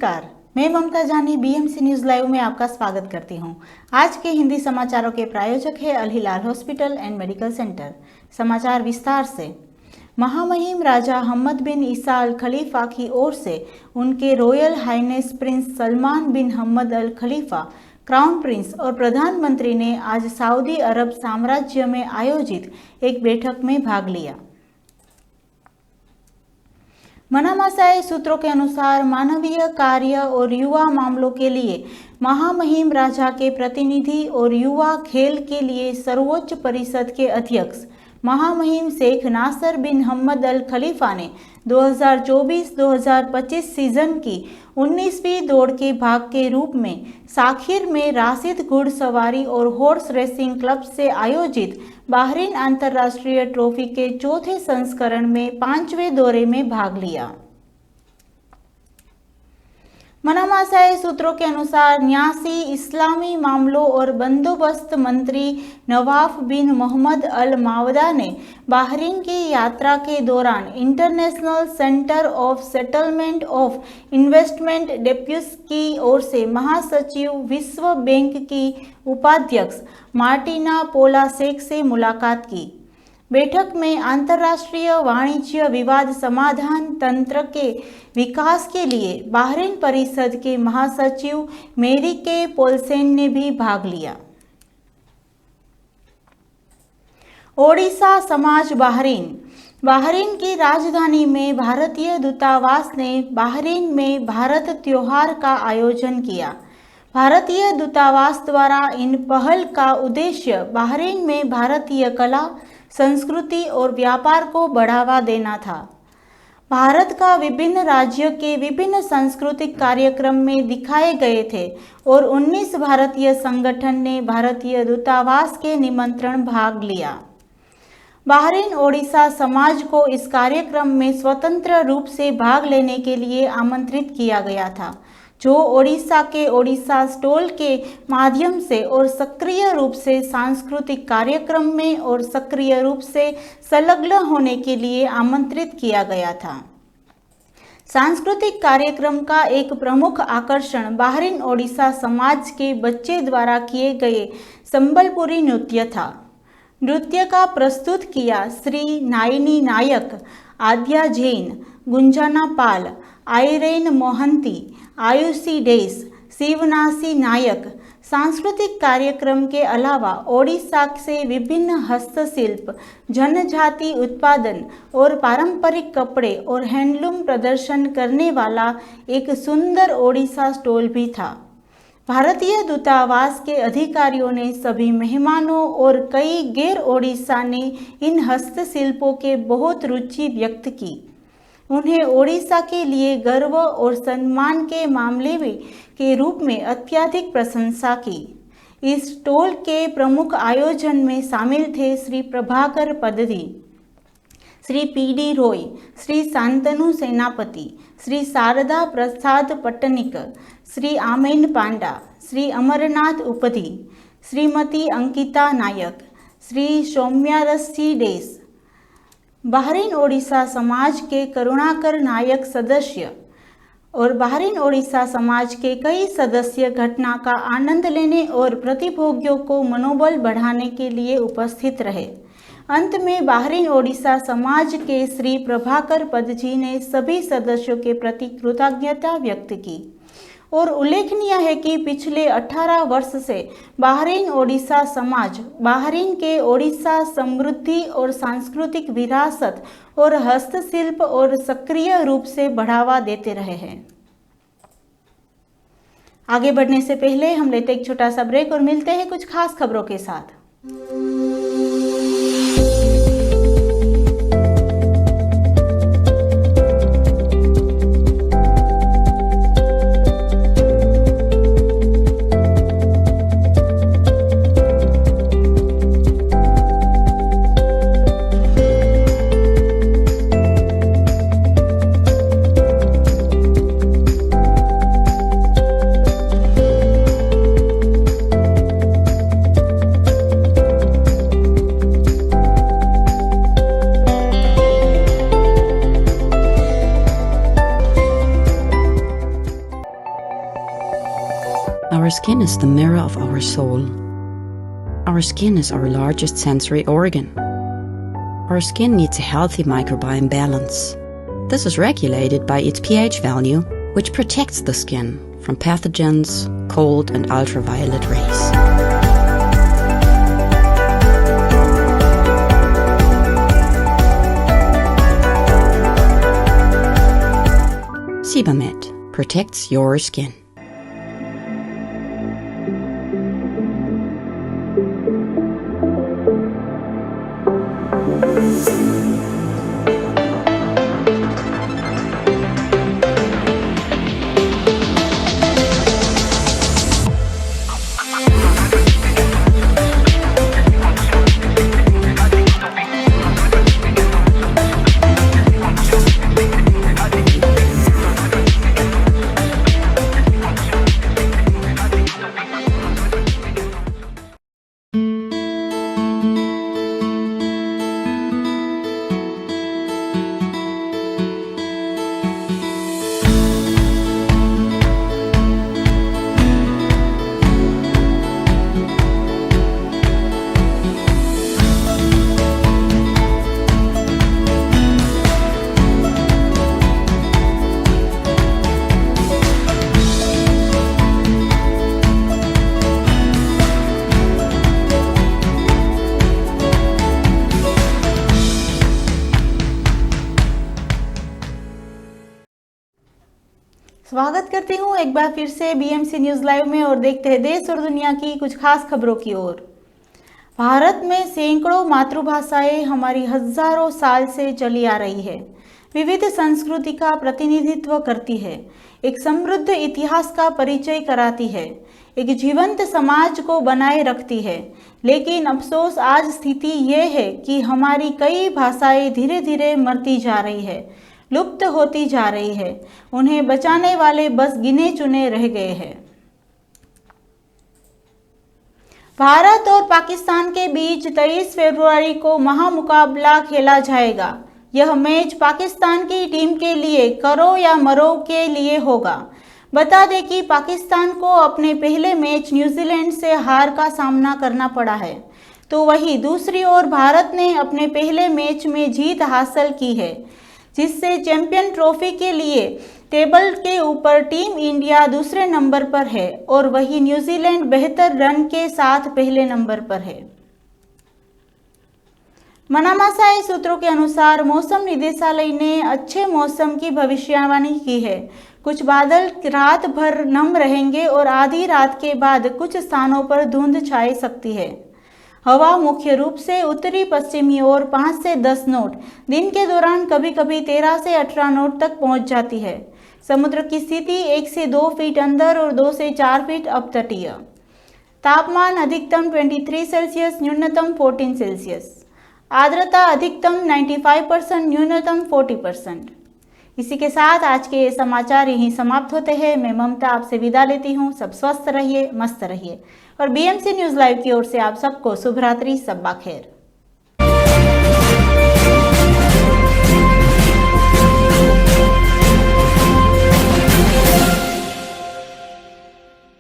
नमस्कार, मैं ममता जानी बीएमसी न्यूज लाइव में आपका स्वागत करती हूं। आज के हिंदी समाचारों के प्रायोजक है अल हिलाल हॉस्पिटल एंड मेडिकल सेंटर। समाचार विस्तार से। महामहिम राजा हमद बिन ईसा अल खलीफा की ओर से उनके रॉयल हाइनेस प्रिंस सलमान बिन हमद अल खलीफा क्राउन प्रिंस और प्रधानमंत्री ने आज सऊदी अरब साम्राज्य में आयोजित एक बैठक में भाग लिया। मनामासाई सूत्रों के अनुसार मानवीय कार्य और युवा मामलों के लिए महामहिम राजा के प्रतिनिधि और युवा खेल के लिए सर्वोच्च परिषद के अध्यक्ष महामहिम शेख नासर बिन हमद अल खलीफा ने 2024-2025 सीजन की 19वीं दौड़ के भाग के रूप में साखिर में राशिद घुड़सवारी और हॉर्स रेसिंग क्लब से आयोजित बाहरीन अंतर्राष्ट्रीय ट्रॉफी के चौथे संस्करण में 5वें दौरे में भाग लिया। मनामासाई सूत्रों के अनुसार न्यासी इस्लामी मामलों और बंदोबस्त मंत्री नवाफ बिन मोहम्मद अल मावदा ने बाहरीन की यात्रा के दौरान international centre of settlement of investment disputes की ओर से महासचिव विश्व बैंक की उपाध्यक्ष मार्टिना पोलासेक से मुलाकात की। बैठक में अंतर्राष्ट्रीय वाणिज्य विवाद समाधान तंत्र के विकास के लिए बाहरीन परिषद के महासचिव मेरी के पोलसेन ने भी भाग लिया। ओडिशा समाज बाहरीन की राजधानी में भारतीय दूतावास ने बाहरीन में भारत त्योहार का आयोजन किया। भारतीय दूतावास द्वारा इन पहल का उद्देश्य बाहरीन में भारतीय कला, संस्कृति और व्यापार को बढ़ावा देना था। भारत का विभिन्न राज्यों के विभिन्न सांस्कृतिक कार्यक्रम में दिखाए गए थे और 19 भारतीय संगठन ने भारतीय दूतावास के निमंत्रण भाग लिया। बाहरीन ओडिशा समाज को इस कार्यक्रम में स्वतंत्र रूप से भाग लेने के लिए आमंत्रित किया गया था, जो ओडिशा के ओडिशा स्टॉल के माध्यम से और सक्रिय रूप से सांस्कृतिक कार्यक्रम में और सक्रिय रूप से संलग्न होने के लिए आमंत्रित किया गया था। सांस्कृतिक कार्यक्रम का एक प्रमुख आकर्षण बाहरीन ओडिशा समाज के बच्चे द्वारा किए गए संबलपुरी नृत्य था। नृत्य का प्रस्तुत किया श्री नायनी नायक, आद्या जैन, गुंजना पाल, आइरेन मोहंती, आयुषी डेस, शिवनासी नायक। सांस्कृतिक कार्यक्रम के अलावा ओडिशा से विभिन्न हस्तशिल्प, जनजाति उत्पादन और पारंपरिक कपड़े और हैंडलूम प्रदर्शन करने वाला एक सुंदर ओडिशा स्टॉल भी था। भारतीय दूतावास के अधिकारियों ने सभी मेहमानों और कई गैर ओडिशा ने इन हस्तशिल्पों के बहुत रुचि व्यक्त की। उन्हें ओडिशा के लिए गर्व और सम्मान के मामले में के रूप में अत्यधिक प्रशंसा की। इस स्टॉल के प्रमुख आयोजन में शामिल थे श्री प्रभाकर पदधी, श्री पीडी रॉय, श्री शांतनु सेनापति, श्री शारदा प्रसाद पट्टनिक, श्री आमेन पांडा, श्री अमरनाथ उपधि, श्रीमती अंकिता नायक, श्री सौम्यारसी डेस। बाहरीन ओडिशा समाज के करुणाकर नायक सदस्य और बाहरीन ओडिशा समाज के कई सदस्य घटना का आनंद लेने और प्रतिभागियों को मनोबल बढ़ाने के लिए उपस्थित रहे। अंत में बाहरीन ओडिशा समाज के श्री प्रभाकर पदजी ने सभी सदस्यों के प्रति कृतज्ञता व्यक्त की और उल्लेखनीय है कि पिछले 18 वर्ष से बाहरीन ओडिशा समाज बाहरीन के ओडिशा समृद्धि और सांस्कृतिक विरासत और हस्तशिल्प और सक्रिय रूप से बढ़ावा देते रहे हैं। आगे बढ़ने से पहले हम लेते एक छोटा सा ब्रेक और मिलते हैं कुछ खास खबरों के साथ। Our skin is the mirror of our soul. Our skin is our largest sensory organ. Our skin needs a healthy microbiome balance. This is regulated by its pH value, which protects the skin from pathogens, cold and ultraviolet rays. Sebamed protects your skin. स्वागत करती हूँ एक बार फिर से BMC news live में और देखते हैं देश और दुनिया की कुछ खास खबरों की ओर। भारत में सैकड़ों मातृभाषाएं हमारी हजारों साल से चली आ रही है, विविध संस्कृति का प्रतिनिधित्व करती है, एक समृद्ध इतिहास का परिचय कराती है, एक जीवंत समाज को बनाए रखती है। लेकिन अफसोस आज स्थिति यह है कि हमारी कई भाषाएं धीरे धीरे मरती जा रही है, लुप्त होती जा रही है। उन्हें बचाने वाले बस गिने चुने रह गए हैं। भारत और पाकिस्तान के बीच 23 फरवरी को महामुकाबला खेला जाएगा। यह मैच पाकिस्तान की टीम के लिए करो या मरो के लिए होगा। बता दें कि पाकिस्तान को अपने पहले मैच न्यूजीलैंड से हार का सामना करना पड़ा है, तो वहीं दूसरी ओर भारत ने अपने पहले मैच में जीत हासिल की है, जिससे चैंपियन ट्रॉफी के लिए टेबल के ऊपर टीम इंडिया दूसरे नंबर पर है और वही न्यूजीलैंड बेहतर रन के साथ पहले नंबर पर है। मनामासाई सूत्रों के अनुसार मौसम निदेशालय ने अच्छे मौसम की भविष्यवाणी की है। कुछ बादल रात भर नम रहेंगे और आधी रात के बाद कुछ स्थानों पर धुंध छाई सकती है। हवा मुख्य रूप से उत्तरी पश्चिमी ओर 5 से 10 नॉट, दिन के दौरान कभी कभी 13 से 18 नॉट तक पहुंच जाती है। समुद्र की स्थिति 1 से 2 फीट अंदर और 2 से 4 फीट अपतटीय। तापमान अधिकतम 23 सेल्सियस, न्यूनतम 14 सेल्सियस। आर्द्रता अधिकतम 95%, न्यूनतम 40%। इसी के साथ आज के ये समाचार यहीं समाप्त होते हैं। मैं ममता आपसे विदा लेती हूँ। सब स्वस्थ रहिए, मस्त रहिए और बीएमसी न्यूज़ लाइव की ओर से आप सबको शुभ रात्रि, शब्बा खैर।